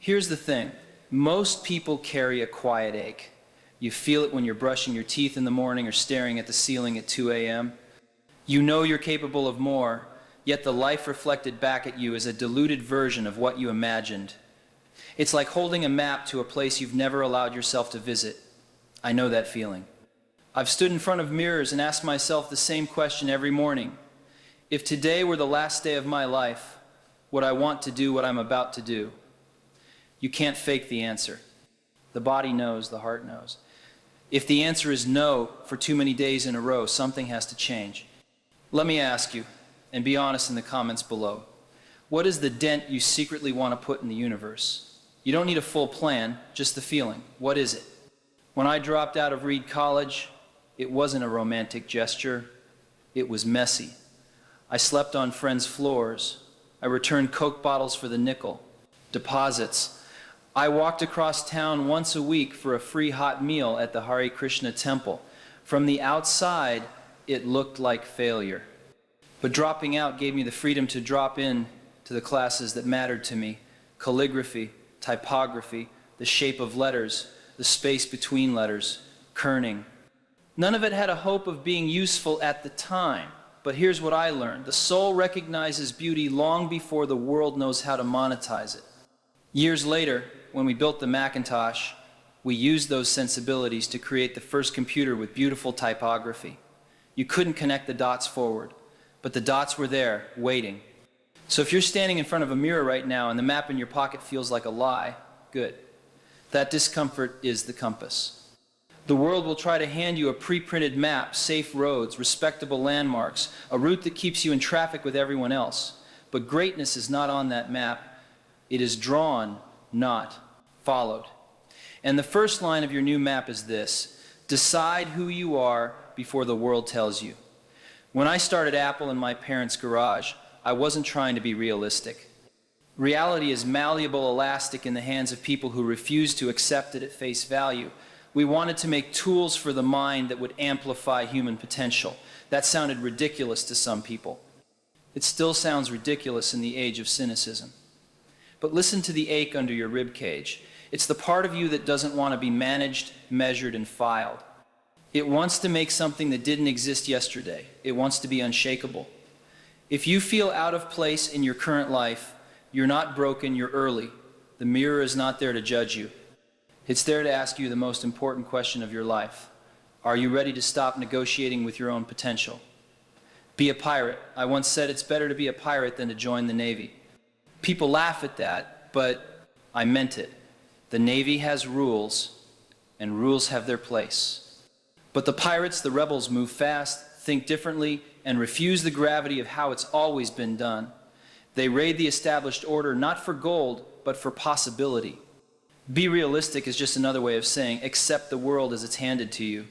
Here's the thing. Most people carry a quiet ache. You feel it when you're brushing your teeth in the morning or staring at the ceiling at 2 a.m. You know you're capable of more, yet the life reflected back at you is a diluted version of what you imagined. It's like holding a map to a place you've never allowed yourself to visit. I know that feeling. I've stood in front of mirrors and asked myself the same question every morning. If today were the last day of my life, would I want to do what I'm about to do? You can't fake the answer. The body knows, the heart knows. If the answer is no for too many days in a row, something has to change. Let me ask you, and be honest in the comments below, what is the dent you secretly want to put in the universe? You don't need a full plan, just the feeling. What is it? When I dropped out of Reed College, it wasn't a romantic gesture. It was messy. I slept on friends' floors. I returned Coke bottles for the nickel. Deposits. I walked across town once a week for a free hot meal at the Hare Krishna temple. From the outside, it looked like failure. But dropping out gave me the freedom to drop in to the classes that mattered to me. Calligraphy, typography, the shape of letters, the space between letters, kerning. None of it had a hope of being useful at the time. But here's what I learned. The soul recognizes beauty long before the world knows how to monetize it. Years later, when we built the Macintosh, we used those sensibilities to create the first computer with beautiful typography. You couldn't connect the dots forward, but the dots were there, waiting. So if you're standing in front of a mirror right now and the map in your pocket feels like a lie, good. That discomfort is the compass. The world will try to hand you a pre-printed map, safe roads, respectable landmarks, a route that keeps you in traffic with everyone else. But greatness is not on that map. It is drawn, not followed. And the first line of your new map is this: decide who you are before the world tells you. When I started Apple in my parents' garage, I wasn't trying to be realistic. Reality is malleable elastic in the hands of people who refuse to accept it at face value. We wanted to make tools for the mind that would amplify human potential. That sounded ridiculous to some people. It still sounds ridiculous in the age of cynicism. But listen to the ache under your rib cage. It's the part of you that doesn't want to be managed, measured, and filed. It wants to make something that didn't exist yesterday. It wants to be unshakable. If you feel out of place in your current life, you're not broken, you're early. The mirror is not there to judge you. It's there to ask you the most important question of your life. Are you ready to stop negotiating with your own potential? Be a pirate. I once said it's better to be a pirate than to join the Navy. People laugh at that, but I meant it. The Navy has rules, and rules have their place. But the pirates, the rebels, move fast, think differently, and refuse the gravity of how it's always been done. They raid the established order not for gold, but for possibility. Be realistic is just another way of saying accept the world as it's handed to you.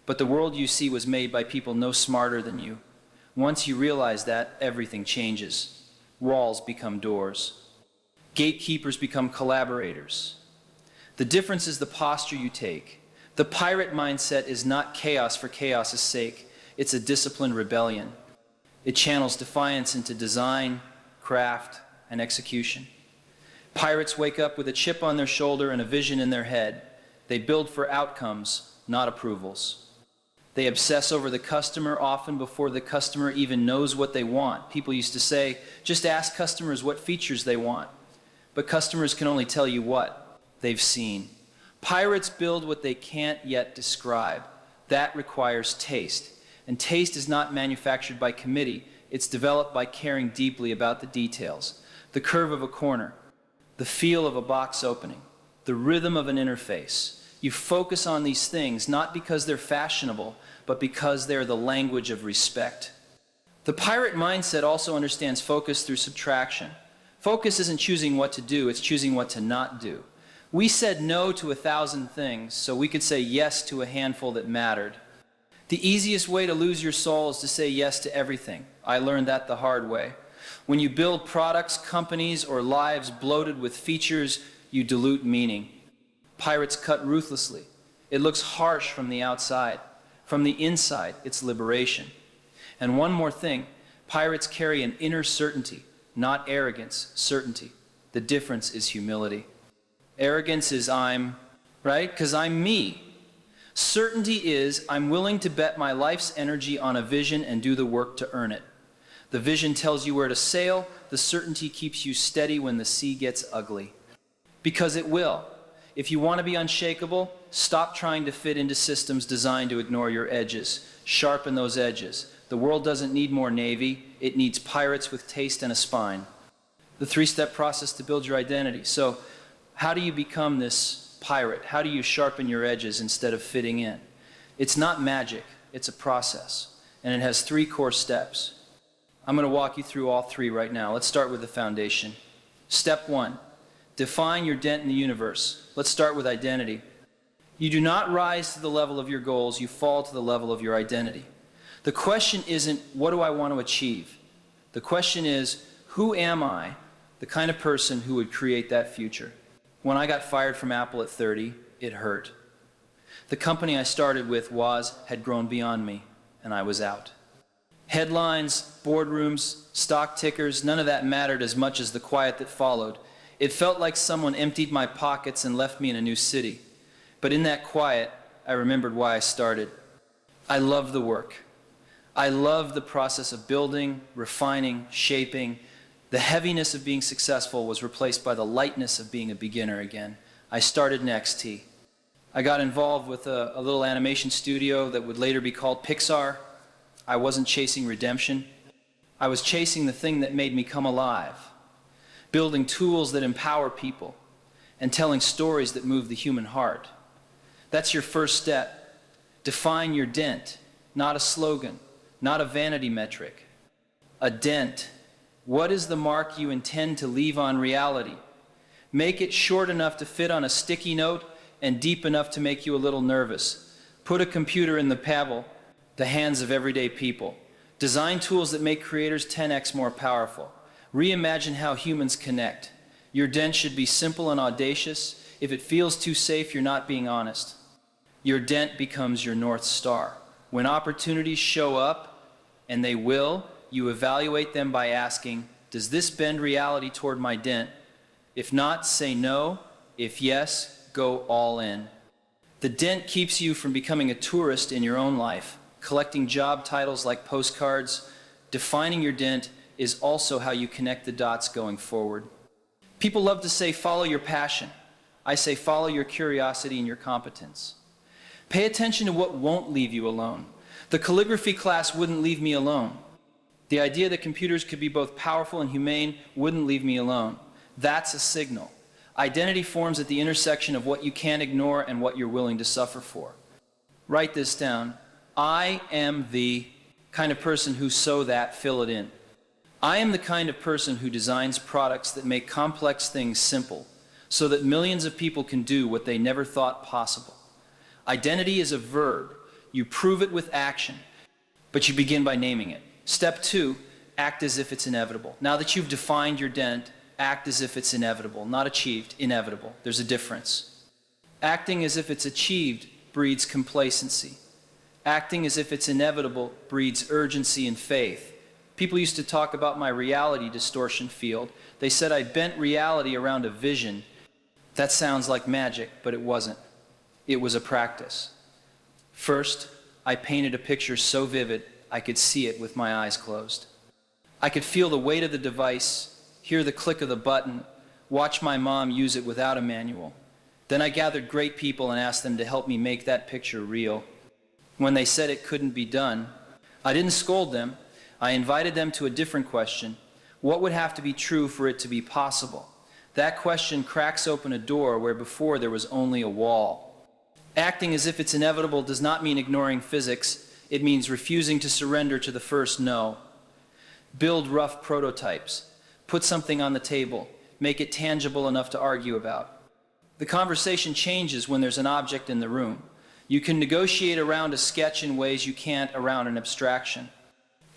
But the world you see was made by people no smarter than you. Once you realize that, everything changes. Walls become doors. Gatekeepers become collaborators. The difference is the posture you take. The pirate mindset is not chaos for chaos's sake. It's a disciplined rebellion. It channels defiance into design, craft, and execution. Pirates wake up with a chip on their shoulder and a vision in their head. They build for outcomes, not approvals. They obsess over the customer often before the customer even knows what they want. People used to say, just ask customers what features they want. But customers can only tell you what they've seen. Pirates build what they can't yet describe. That requires taste. And taste is not manufactured by committee. It's developed by caring deeply about the details. The curve of a corner, the feel of a box opening, the rhythm of an interface. You focus on these things not because they're fashionable, but because they're the language of respect. The pirate mindset also understands focus through subtraction. Focus isn't choosing what to do, it's choosing what to not do. We said no to 1,000 things so we could say yes to a handful that mattered. The easiest way to lose your soul is to say yes to everything. I learned that the hard way. When you build products, companies, or lives bloated with features, you dilute meaning. Pirates cut ruthlessly. It looks harsh from the outside. From the inside, it's liberation. And one more thing, pirates carry an inner certainty, not arrogance, certainty. The difference is humility. Arrogance is I'm, right? Because I'm me. Certainty is I'm willing to bet my life's energy on a vision and do the work to earn it. The vision tells you where to sail. The certainty keeps you steady when the sea gets ugly. Because it will. If you want to be unshakable, stop trying to fit into systems designed to ignore your edges. Sharpen those edges. The world doesn't need more Navy. It needs pirates with taste and a spine. The three-step process to build your identity. So, how do you become this pirate? How do you sharpen your edges instead of fitting in? It's not magic. It's a process. And it has 3 core steps. I'm going to walk you through all 3 right now. Let's start with the foundation. Step 1. Define your dent in the universe. Let's start with identity. You do not rise to the level of your goals. You fall to the level of your identity. The question isn't, what do I want to achieve? The question is, who am I, the kind of person who would create that future? When I got fired from Apple at 30, it hurt. The company I started with, 𝐒𝐭𝐲, had grown beyond me, and I was out. Headlines, boardrooms, stock tickers, none of that mattered as much as the quiet that followed. It felt like someone emptied my pockets and left me in a new city. But in that quiet, I remembered why I started. I loved the work. I loved the process of building, refining, shaping. The heaviness of being successful was replaced by the lightness of being a beginner again. I started in 𝐁𝐞𝐜. I got involved with a little animation studio that would later be called Pixar. I wasn't chasing redemption. I was chasing the thing that made me come alive, building tools that empower people, and telling stories that move the human heart. That's your first step. Define your dent, not a slogan, not a vanity metric. A dent. What is the mark you intend to leave on reality? Make it short enough to fit on a sticky note and deep enough to make you a little nervous. Put a computer in the hands of everyday people. Design tools that make creators 10x more powerful. Reimagine how humans connect. Your dent should be simple and audacious. If it feels too safe, you're not being honest. Your dent becomes your North Star. When opportunities show up, and they will, you evaluate them by asking, does this bend reality toward my dent? If not, say no. If yes, go all in. The dent keeps you from becoming a tourist in your own life, collecting job titles like postcards. Defining your dent is also how you connect the dots going forward. People love to say, follow your passion. I say, follow your curiosity and your competence. Pay attention to what won't leave you alone. The calligraphy class wouldn't leave me alone. The idea that computers could be both powerful and humane wouldn't leave me alone. That's a signal. Identity forms at the intersection of what you can't ignore and what you're willing to suffer for. Write this down. I am the kind of person who so that, fill it in. I am the kind of person who designs products that make complex things simple so that millions of people can do what they never thought possible. Identity is a verb. You prove it with action, but you begin by naming it. Step 2, act as if it's inevitable. Now that you've defined your dent, act as if it's inevitable, not achieved, inevitable. There's a difference. Acting as if it's achieved breeds complacency. Acting as if it's inevitable breeds urgency and faith. People used to talk about my reality distortion field. They said I bent reality around a vision. That sounds like magic, but it wasn't. It was a practice. First, I painted a picture so vivid I could see it with my eyes closed. I could feel the weight of the device, hear the click of the button, watch my mom use it without a manual. Then I gathered great people and asked them to help me make that picture real. When they said it couldn't be done, I didn't scold them. I invited them to a different question. What would have to be true for it to be possible? That question cracks open a door where before there was only a wall. Acting as if it's inevitable does not mean ignoring physics. It means refusing to surrender to the first no. Build rough prototypes. Put something on the table. Make it tangible enough to argue about. The conversation changes when there's an object in the room. You can negotiate around a sketch in ways you can't around an abstraction.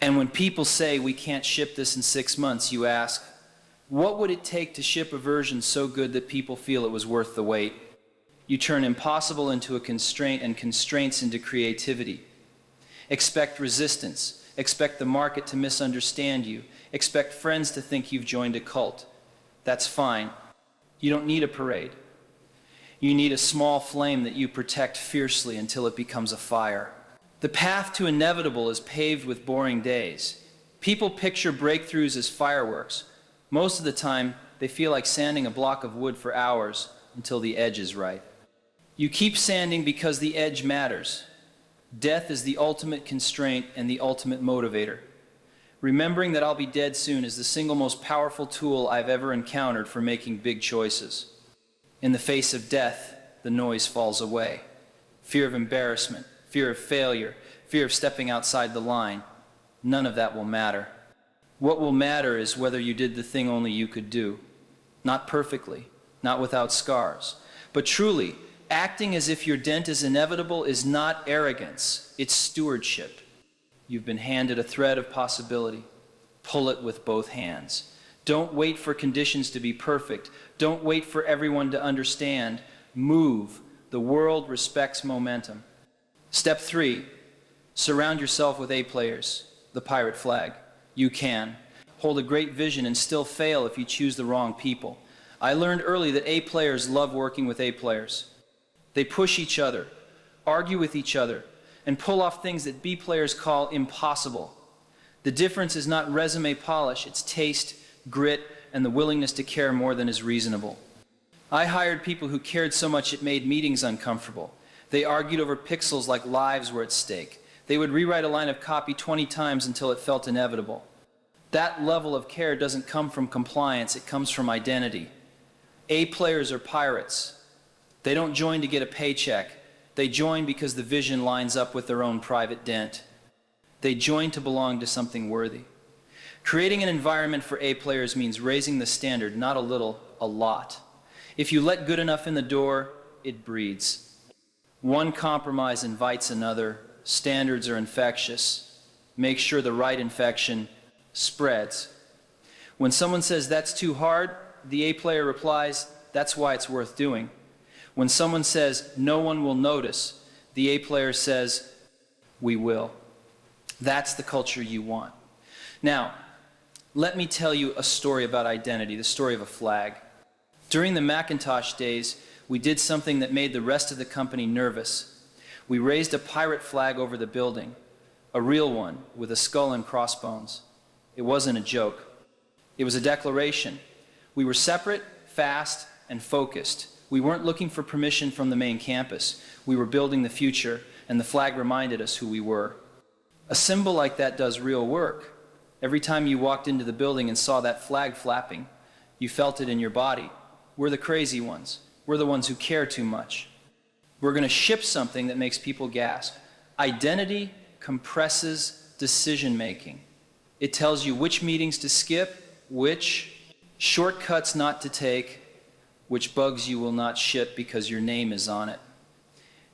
And when people say we can't ship this in 6 months, you ask, what would it take to ship a version so good that people feel it was worth the wait? You turn impossible into a constraint and constraints into creativity. Expect resistance. Expect the market to misunderstand you. Expect friends to think you've joined a cult. That's fine. You don't need a parade. You need a small flame that you protect fiercely until it becomes a fire. The path to inevitable is paved with boring days. People picture breakthroughs as fireworks. Most of the time, they feel like sanding a block of wood for hours until the edge is right. You keep sanding because the edge matters. Death is the ultimate constraint and the ultimate motivator. Remembering that I'll be dead soon is the single most powerful tool I've ever encountered for making big choices. In the face of death, the noise falls away. Fear of embarrassment, fear of failure, fear of stepping outside the line. None of that will matter. What will matter is whether you did the thing only you could do. Not perfectly, not without scars, but truly, acting as if your dent is inevitable is not arrogance, it's stewardship. You've been handed a thread of possibility. Pull it with both hands. Don't wait for conditions to be perfect. Don't wait for everyone to understand. Move. The world respects momentum. Step 3, surround yourself with A players. The pirate flag. You can. Hold a great vision and still fail if you choose the wrong people. I learned early that A players love working with A players. They push each other, argue with each other, and pull off things that B players call impossible. The difference is not resume polish, it's taste, grit, and the willingness to care more than is reasonable. I hired people who cared so much it made meetings uncomfortable. They argued over pixels like lives were at stake. They would rewrite a line of copy 20 times until it felt inevitable. That level of care doesn't come from compliance, it comes from identity. A players are pirates. They don't join to get a paycheck. They join because the vision lines up with their own private dent. They join to belong to something worthy. Creating an environment for A players means raising the standard, not a little, a lot. If you let good enough in the door, it breeds. One compromise invites another. Standards are infectious. Make sure the right infection spreads. When someone says that's too hard, the A player replies, that's why it's worth doing. When someone says no one will notice, the A player says, we will. That's the culture you want. Now, let me tell you a story about identity, the story of a flag. During the Macintosh days, we did something that made the rest of the company nervous. We raised a pirate flag over the building, a real one with a skull and crossbones. It wasn't a joke. It was a declaration. We were separate, fast, and focused. We weren't looking for permission from the main campus. We were building the future, and the flag reminded us who we were. A symbol like that does real work. Every time you walked into the building and saw that flag flapping, you felt it in your body. We're the crazy ones. We're the ones who care too much. We're going to ship something that makes people gasp. Identity compresses decision-making. It tells you which meetings to skip, which shortcuts not to take, which bugs you will not ship because your name is on it.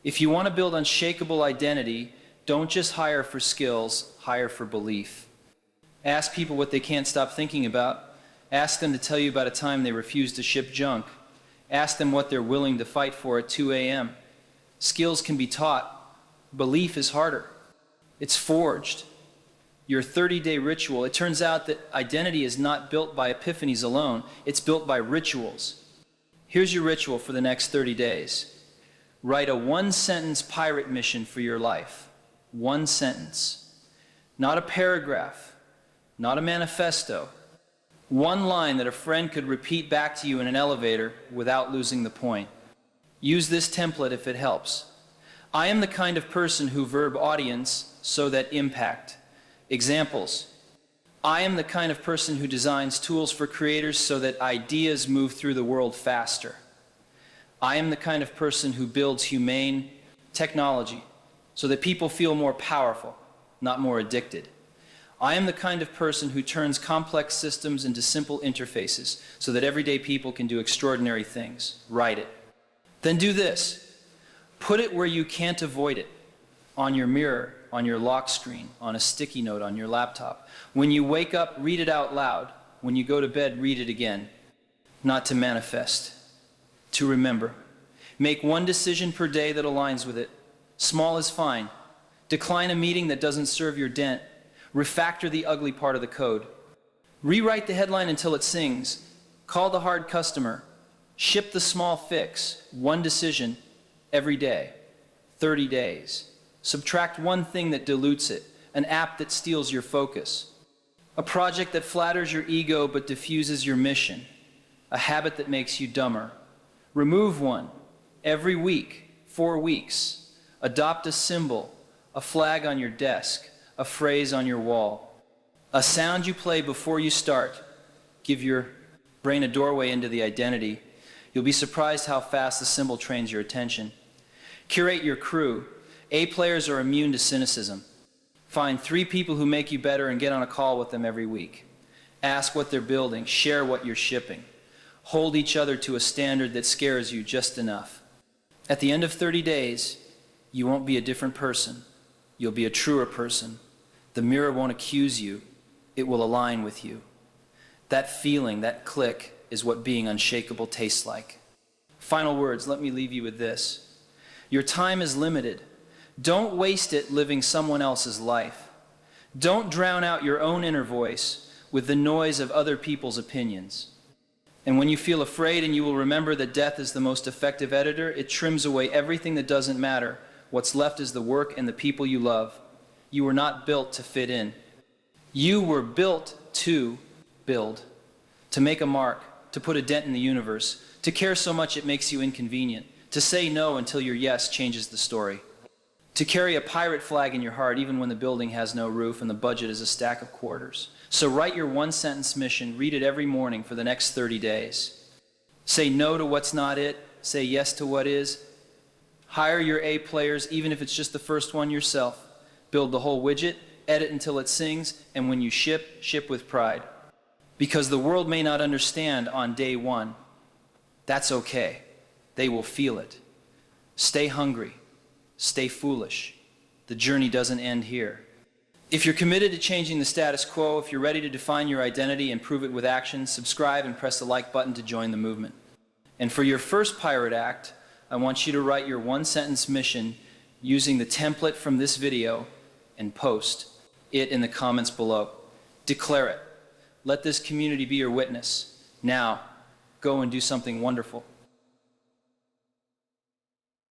If you want to build unshakable identity, don't just hire for skills, hire for belief. Ask people what they can't stop thinking about. Ask them to tell you about a time they refused to ship junk. Ask them what they're willing to fight for at 2 a.m. Skills can be taught. Belief is harder. It's forged. Your 30-day ritual, it turns out that identity is not built by epiphanies alone. It's built by rituals. Here's your ritual for the next 30 days. Write a one-sentence pirate mission for your life. One sentence. Not a paragraph. Not a manifesto. One line that a friend could repeat back to you in an elevator without losing the point. Use this template if it helps. I am the kind of person who verb audience so that impact. Examples. I am the kind of person who designs tools for creators so that ideas move through the world faster. I am the kind of person who builds humane technology so that people feel more powerful, not more addicted. I am the kind of person who turns complex systems into simple interfaces so that everyday people can do extraordinary things. Write it. Then do this. Put it where you can't avoid it. On your mirror, on your lock screen, on a sticky note on your laptop. When you wake up, read it out loud. When you go to bed, read it again. Not to manifest, to remember. Make one decision per day that aligns with it. Small is fine. Decline a meeting that doesn't serve your dent. Refactor the ugly part of the code. Rewrite the headline until it sings. Call the hard customer. Ship the small fix, one decision every day, 30 days. Subtract one thing that dilutes it, an app that steals your focus, a project that flatters your ego but diffuses your mission, a habit that makes you dumber. Remove one every week, 4 weeks. Adopt a symbol, a flag on your desk, a phrase on your wall, a sound you play before you start. Give your brain a doorway into the identity. You'll be surprised how fast the symbol trains your attention. Curate your crew. A players are immune to cynicism. Find 3 people who make you better and get on a call with them every week. Ask what they're building. Share what you're shipping. Hold each other to a standard that scares you just enough. At the end of 30 days, you won't be a different person. You'll be a truer person. The mirror won't accuse you. It will align with you. That feeling, that click, is what being unshakable tastes like. Final words, let me leave you with this. Your time is limited. Don't waste it living someone else's life. Don't drown out your own inner voice with the noise of other people's opinions. And when you feel afraid, and you will remember that death is the most effective editor, it trims away everything that doesn't matter. What's left is the work and the people you love. You were not built to fit in. You were built to build, to make a mark, to put a dent in the universe, to care so much it makes you inconvenient, to say no until your yes changes the story, to carry a pirate flag in your heart even when the building has no roof and the budget is a stack of quarters. So write your one-sentence mission, read it every morning for the next 30 days. Say no to what's not it, say yes to what is. Hire your A players, even if it's just the first one yourself. Build the whole widget, edit until it sings, and when you ship, ship with pride. Because the world may not understand on day one. That's okay. They will feel it. Stay hungry. Stay foolish. The journey doesn't end here. If you're committed to changing the status quo, if you're ready to define your identity and prove it with action, subscribe and press the like button to join the movement. And for your first pirate act, I want you to write your one-sentence mission using the template from this video and post it in the comments below. Declare it. Let this community be your witness. Now, go and do something wonderful.